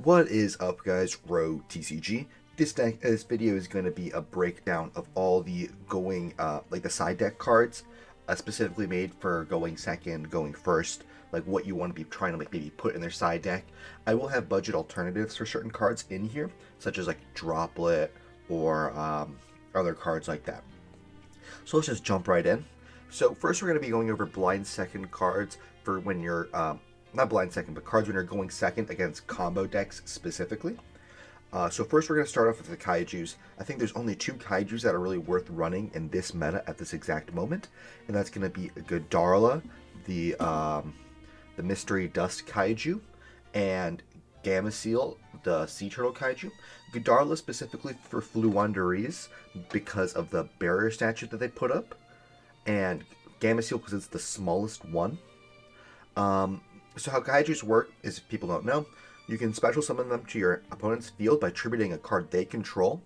What is up, guys? Ro TCG. This video is going to be a breakdown of all the like the side deck cards, specifically made for going second, going first, like what you want to be trying to like maybe put in their side deck. I will have budget alternatives for certain cards in here, such as like Droplet or other cards like that. So let's just jump right in. So first, we're going to be going over blind second cards for when you're not blind second, but cards when you're going second against combo decks specifically. So first we're going to start off with the Kaijus. I think there's only two Kaijus that are really worth running in this meta at this exact moment, and that's going to be Godarla, the Mystery Dust Kaiju, and Gameciel, the Sea Turtle Kaiju. Godarla specifically for Fluunderies because of the barrier statue that they put up, and Gameciel because it's the smallest one. So how Kaijus work is, if people don't know, you can special summon them to your opponent's field by tributing a card they control.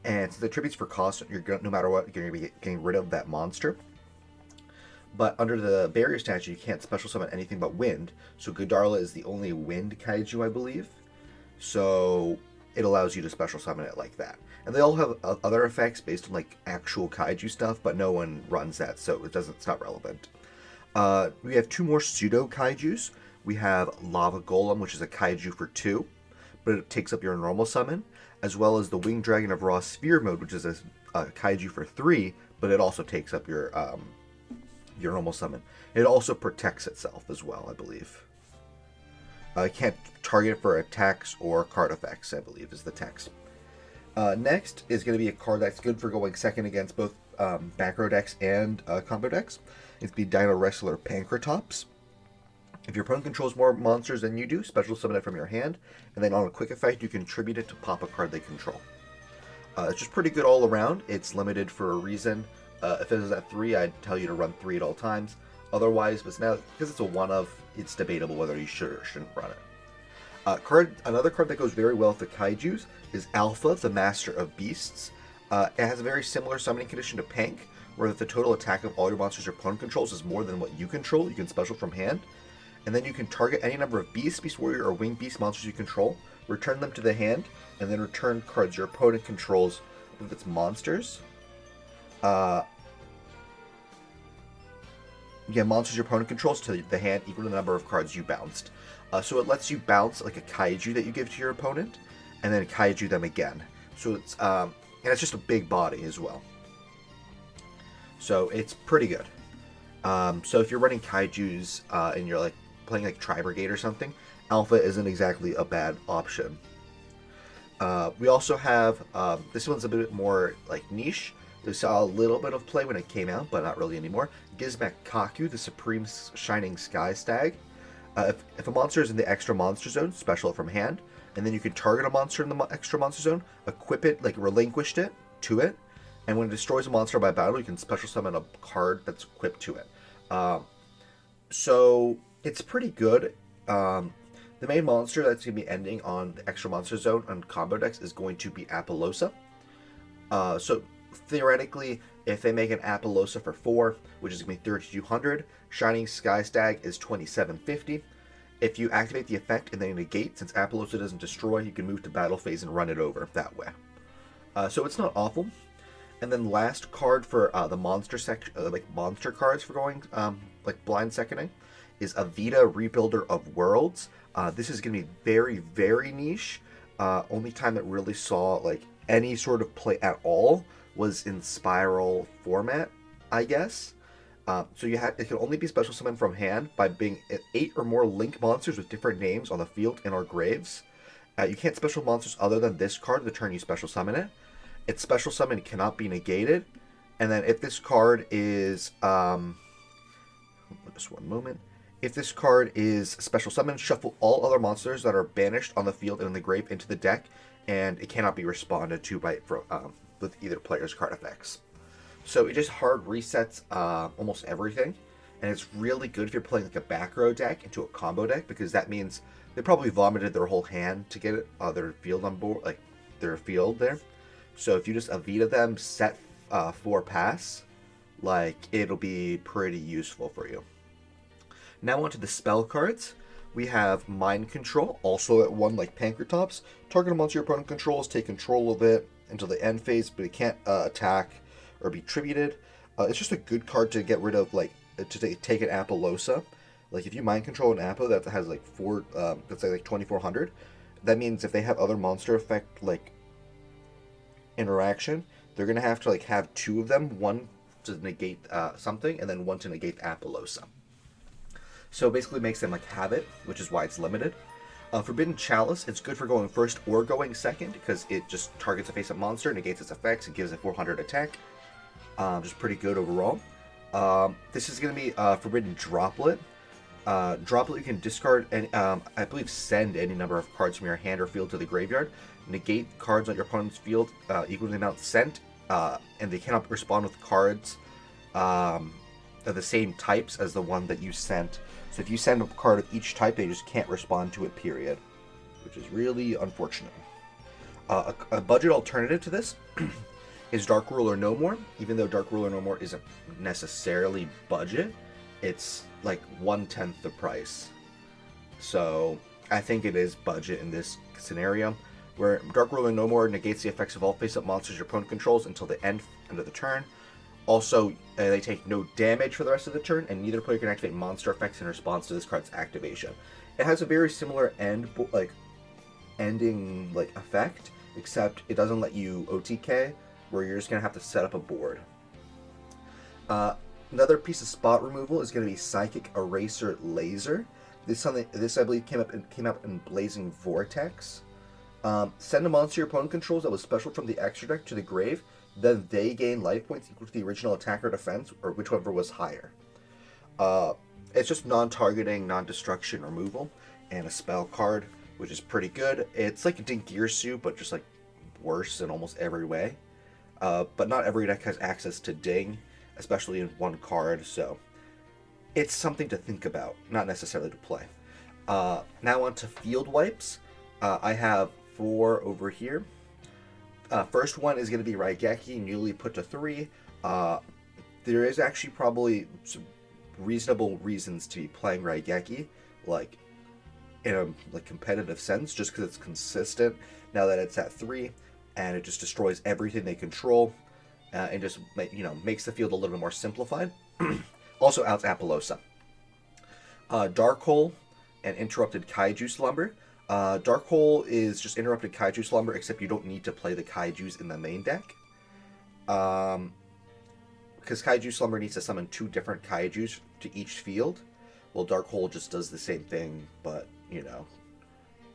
And since it tributes for cost, no matter what, you're going to be getting rid of that monster. But under the barrier statue, you can't special summon anything but wind. So Godarla is the only wind Kaiju, I believe. So it allows you to special summon it like that. And they all have other effects based on like actual Kaiju stuff, but no one runs that, so it's not relevant. We have two more pseudo Kaijus. We have Lava Golem, which is a Kaiju for 2, but it takes up your normal summon, as well as the Winged Dragon of Raw Sphere mode, which is a Kaiju for 3, but it also takes up your normal summon. It also protects itself as well, I believe. I can't target it for attacks or card effects, I believe, is the text. Next is going to be a card that's good for going second against both back row decks and combo decks. It's the Dino Wrestler Pancratops. If your opponent controls more monsters than you do, special summon it from your hand, and then on a quick effect, you can tribute it to pop a card they control. It's just pretty good all around. It's limited for a reason. If it was at 3, I'd tell you to run 3 at all times. Otherwise, but now because it's a one-of, it's debatable whether you should or shouldn't run it. Another card that goes very well with the Kaijus is Alpha, the Master of Beasts. It has a very similar summoning condition to Pank, where if the total attack of all your monsters your opponent controls is more than what you control, you can special from hand. And then you can target any number of Beast, Beast Warrior, or Winged Beast monsters you control, return them to the hand, and then return cards your opponent controls with its monsters. Monsters your opponent controls to the hand equal to the number of cards you bounced. So it lets you bounce like a Kaiju that you give to your opponent, and then Kaiju them again. So it's and it's just a big body as well. So it's pretty good. So if you're running Kaijus and you're like playing like Tri-Brigade or something, Alpha isn't exactly a bad option. We also have, this one's a bit more like niche. We saw a little bit of play when it came out, but not really anymore. Gizmek Kaku, the Supreme Shining Sky Stag. If a monster is in the extra monster zone, special it from hand, and then you can target a monster in the extra monster zone, equip it, like relinquish it to it, and when it destroys a monster by battle, you can special summon a card that's equipped to it. So it's pretty good. The main monster that's going to be ending on the extra monster zone on combo decks is going to be Apollosa. So theoretically, if they make an Apollosa for 4, which is going to be 3200, Shining Sky Stag is 2750. If you activate the effect and then negate, since Apollosa doesn't destroy, you can move to battle phase and run it over that way. So it's not awful. And then last card for the monster section, like monster cards for going like blind seconding, is Avita, Rebuilder of Worlds. This is going to be very, very niche. Only time it really saw like any sort of play at all was in Spiral format, I guess. So it can only be special summoned from hand by being 8 or more link monsters with different names on the field and or graves. You can't special monsters other than this card the turn you special summon it. Its special summon cannot be negated. And then if this card is just one moment. If this card is special summon, shuffle all other monsters that are banished on the field and in the grave into the deck, and it cannot be responded to with either player's card effects. So it just hard resets almost everything, and it's really good if you're playing like a back row deck into a combo deck, because that means they probably vomited their whole hand to get their field on board, like their field there. So if you just Avita them, set 4 pass, like it'll be pretty useful for you. Now onto the spell cards. We have Mind Control, also at 1 like Pankratops. Target a monster your opponent controls, take control of it until the end phase, but it can't attack or be tributed. It's just a good card to get rid of, like, to take an Apollosa. Like, if you Mind Control an Apo that has, like, that's like 2400, that means if they have other monster effect, like, interaction, they're going to have to, like, have 2 of them, one to negate something, and then one to negate Apollosa. So it basically makes them like have it, which is why it's limited. Forbidden Chalice, it's good for going first or going second because it just targets a face-up monster, negates its effects, and gives it 400 attack. Just pretty good overall. This is going to be Forbidden Droplet. Droplet, you can discard and I believe send any number of cards from your hand or field to the graveyard. Negate cards on your opponent's field equal to the amount sent, and they cannot respond with cards of the same types as the one that you sent. So if you send a card of each type, they just can't respond to it, period. Which is really unfortunate. A budget alternative to this is Dark Ruler No More. Even though Dark Ruler No More isn't necessarily budget, it's like 1/10 the price. So I think it is budget in this scenario, where Dark Ruler No More negates the effects of all face-up monsters your opponent controls until the end of the turn. Also, they take no damage for the rest of the turn, and neither player can activate monster effects in response to this card's activation. It has a very similar ending effect, except it doesn't let you OTK, where you're just gonna have to set up a board. Another piece of spot removal is going to be Psychic Eraser Laser. This I believe came up in Blazing Vortex. Send a monster your opponent controls that was special from the extra deck to the grave. Then they gain life points equal to the original attack or defense, or whichever was higher. It's just non-targeting, non-destruction removal, and a spell card, which is pretty good. It's like a Dingirsu, but just like worse in almost every way. But not every deck has access to Ding, especially in one card, so it's something to think about, not necessarily to play. Now on to field wipes. I have 4 over here. First one is going to be Raigeki, newly put to 3. There is actually probably some reasonable reasons to be playing Raigeki, like in a competitive sense, just because it's consistent now that it's at 3, and it just destroys everything they control, and just makes the field a little bit more simplified. Also outs Apollosa. Dark Hole and Interrupted Kaiju Slumber. Dark Hole is just Interrupted Kaiju Slumber, except you don't need to play the Kaijus in the main deck. Because Kaiju Slumber needs to summon 2 different Kaijus to each field. Well, Dark Hole just does the same thing, but,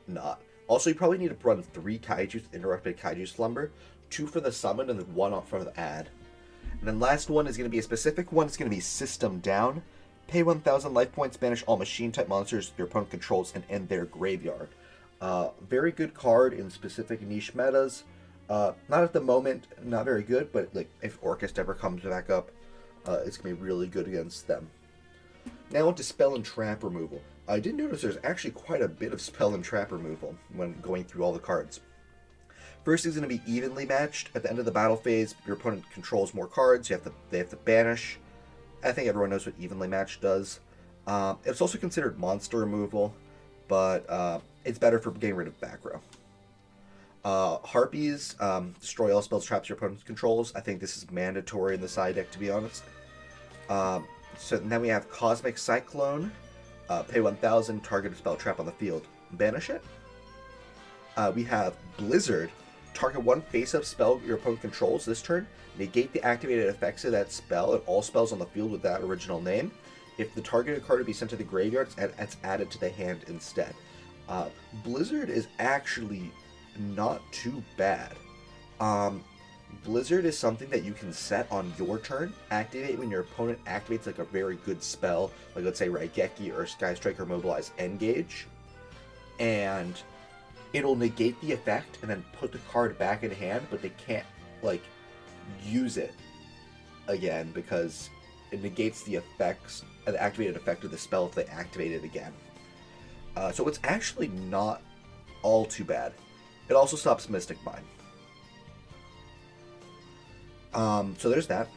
not. Also, you probably need to run 3 Kaijus with Interrupted Kaiju Slumber. 2 for the summon, and then 1 up for the add. And then last one is going to be a specific one. It's going to be System Down. Pay 1,000 life points, banish all machine-type monsters your opponent controls, and end their graveyard. Very good card in specific niche metas. Not at the moment, not very good, but if Orcust ever comes back up, it's going to be really good against them. Now on to Spell and Trap removal. I did notice there's actually quite a bit of Spell and Trap removal when going through all the cards. First is going to be Evenly Matched. At the end of the battle phase, your opponent controls more cards. They have to banish. I think everyone knows what Evenly Matched does. It's also considered monster removal, but it's better for getting rid of back row. Harpies, destroy all spells, traps your opponent controls. I think this is mandatory in the side deck, to be honest. So then we have Cosmic Cyclone. Pay 1,000, target a spell trap on the field, banish it. We have Blizzard. Target 1 face-up spell your opponent controls this turn. Negate the activated effects of that spell and all spells on the field with that original name. If the targeted card to be sent to the graveyard, it's added to the hand instead. Blizzard is actually not too bad. Blizzard is something that you can set on your turn, activate when your opponent activates a very good spell, like let's say Raigeki or Sky Striker Mobilize Engage, and it'll negate the effect and then put the card back in hand, but they can't use it again because it negates the effects, the activated effect of the spell if they activate it again. So it's actually not all too bad. It also stops Mystic Mine. So there's that.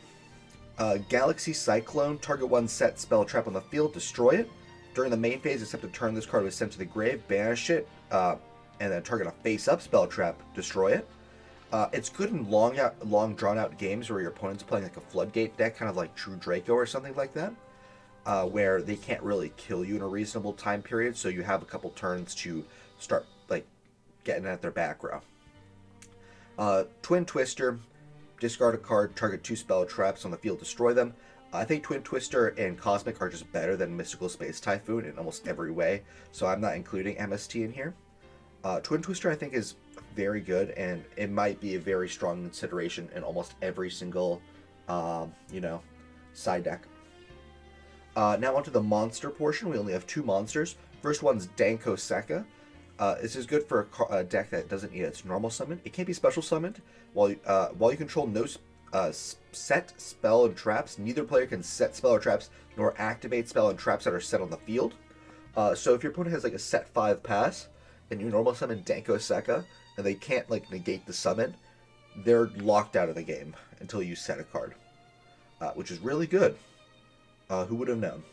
Galaxy Cyclone. Target 1 set spell trap on the field. Destroy it. During the main phase, except to turn this card was sent to the grave, banish it, and then target a face-up spell trap, destroy it. It's good in long drawn-out games where your opponent's playing like a Floodgate deck, kind of like True Draco or something like that, where they can't really kill you in a reasonable time period, so you have a couple turns to start like getting at their back row. Twin Twister, discard a card, target 2 spell traps on the field, destroy them. I think Twin Twister and Cosmic are just better than Mystical Space Typhoon in almost every way, so I'm not including MST in here. Twin Twister I think is very good, and it might be a very strong consideration in almost every single, side deck. Now onto the monster portion. We only have 2 monsters. First one's Danko Sekka. This is good for a deck that doesn't need its normal summon. It can't be special summoned. While you control no set spell and traps, neither player can set spell or traps nor activate spell and traps that are set on the field. So if your opponent has like a set 5 pass and you normal summon Danko Sekka and they can't like negate the summon, they're locked out of the game until you set a card, which is really good. Who would have known?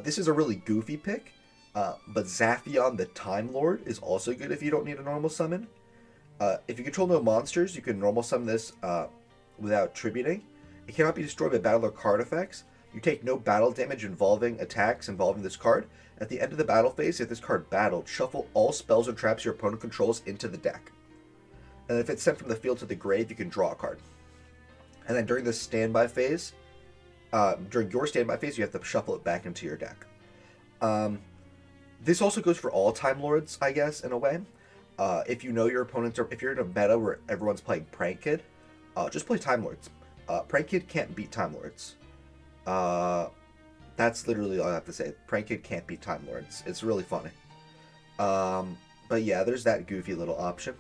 This is a really goofy pick, but Zaphion the Time Lord is also good if you don't need a normal summon. If you control no monsters, you can normal summon this without tributing. It cannot be destroyed by battle or card effects. You take no battle damage involving attacks involving this card. At the end of the battle phase, if this card battled, shuffle all spells and traps your opponent controls into the deck. And if it's sent from the field to the grave, you can draw a card. And then during the standby phase, you have to shuffle it back into your deck. This also goes for all Time Lords, I guess, in a way. If you know your opponents if you're in a meta where everyone's playing Prank Kid, just play Time Lords. Prank Kid can't beat Time Lords. That's literally all I have to say. Prank Kid can't beat Time Lords. It's really funny. But yeah, there's that goofy little option.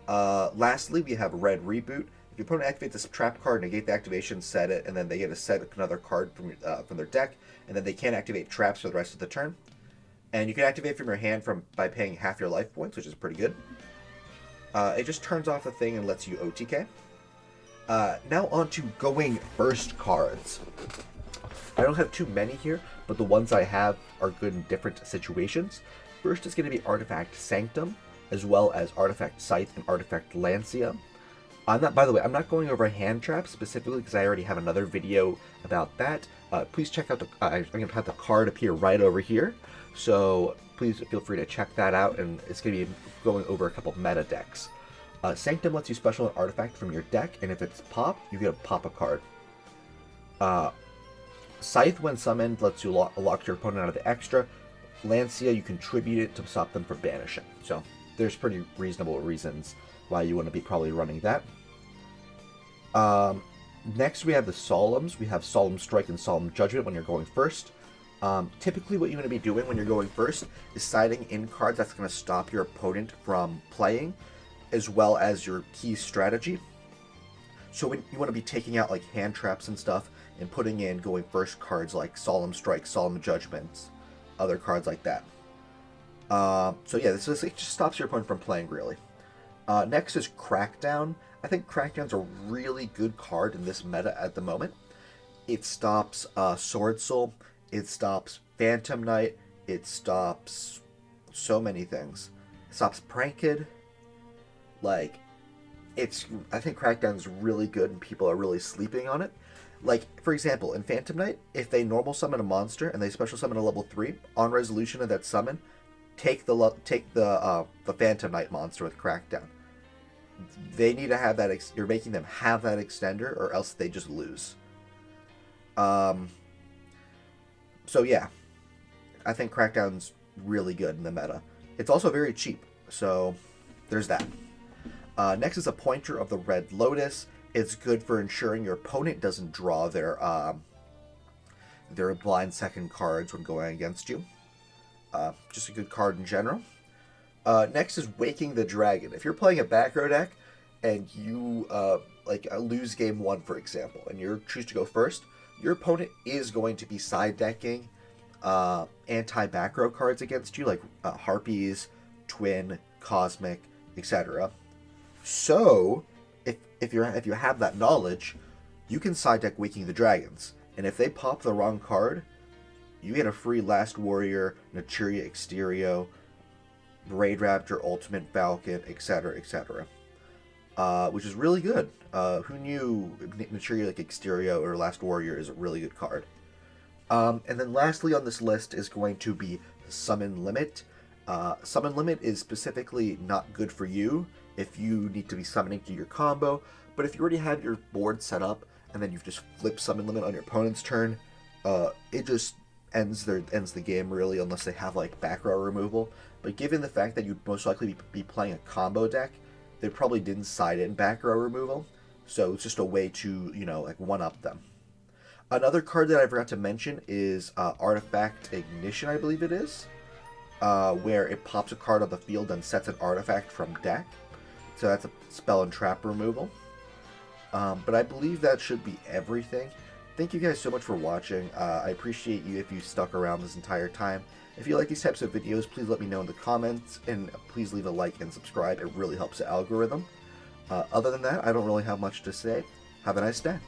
Lastly, we have Red Reboot. If your opponent activates this trap card, negate the activation, set it, and then they get to set another card from their deck, and then they can't activate traps for the rest of the turn. And you can activate from your hand by paying half your life points, which is pretty good. It just turns off the thing and lets you OTK. Now on to going first cards. I don't have too many here, but the ones I have are good in different situations. First is going to be Artifact Sanctum, as well as Artifact Scythe and Artifact Lancia. By the way, I'm not going over hand traps specifically because I already have another video about that. Please check out I'm going to have the card appear right over here. So please feel free to check that out, and it's going to be going over a couple meta decks. Sanctum lets you special an artifact from your deck, and if it's pop, you get to pop a card. Scythe, when summoned, lets you lock your opponent out of the extra. Lancia, you contribute it to stop them from banishing. So there's pretty reasonable reasons why you want to be probably running that. Next, we have the Solemns. We have Solemn Strike and Solemn Judgment when you're going first. Typically, what you're going to be doing when you're going first is siding in cards that's going to stop your opponent from playing, as well as your key strategy. So when you want to be taking out like hand traps and stuff and putting in going first cards like Solemn Strike, Solemn Judgments, other cards like that. So yeah, it just stops your opponent from playing, really. Next is Crackdown. I think Crackdown's a really good card in this meta at the moment. It stops Sword Soul, it stops Phantom Knight, it stops so many things. It stops Prank Kid. I think Crackdown's really good and people are really sleeping on it. Like, for example, in Phantom Knight, if they normal summon a monster and they special summon a level 3, on resolution of that summon, take the Phantom Knight monster with Crackdown. They need to have that. You're making them have that extender, or else they just lose. So yeah, I think Crackdown's really good in the meta. It's also very cheap, so there's that. Next is a Pointer of the Red Lotus. It's good for ensuring your opponent doesn't draw their blind second cards when going against you. Just a good card in general. Next is Waking the Dragon. If you're playing a back row deck and you lose game 1, for example, and you choose to go first, your opponent is going to be side decking anti-back row cards against you, like Harpies, Twin, Cosmic, etc. So if you have that knowledge, you can side deck Waking the Dragons, and if they pop the wrong card, you get a free Last Warrior, Naturia Exterio, Raid Raptor, Ultimate Falcon, etc., etc. Which is really good. Who knew Naturia like Exterio or Last Warrior is a really good card? And then lastly on this list is going to be Summon Limit. Summon Limit is specifically not good for you if you need to be summoning to your combo, but if you already have your board set up and then you've just flipped Summon Limit on your opponent's turn, it just ends the game really, unless they have like back row removal. But given the fact that you'd most likely be playing a combo deck, they probably didn't side in back row removal, so it's just a way to, you know, like one-up them. Another card that I forgot to mention is Artifact Ignition, I believe it is, where it pops a card on the field and sets an artifact from deck. So that's a spell and trap removal. But I believe that should be everything. Thank you guys so much for watching. I appreciate you if you stuck around this entire time. If you like these types of videos, please let me know in the comments, and please leave a like and subscribe. It really helps the algorithm. Other than that, I don't really have much to say. Have a nice day.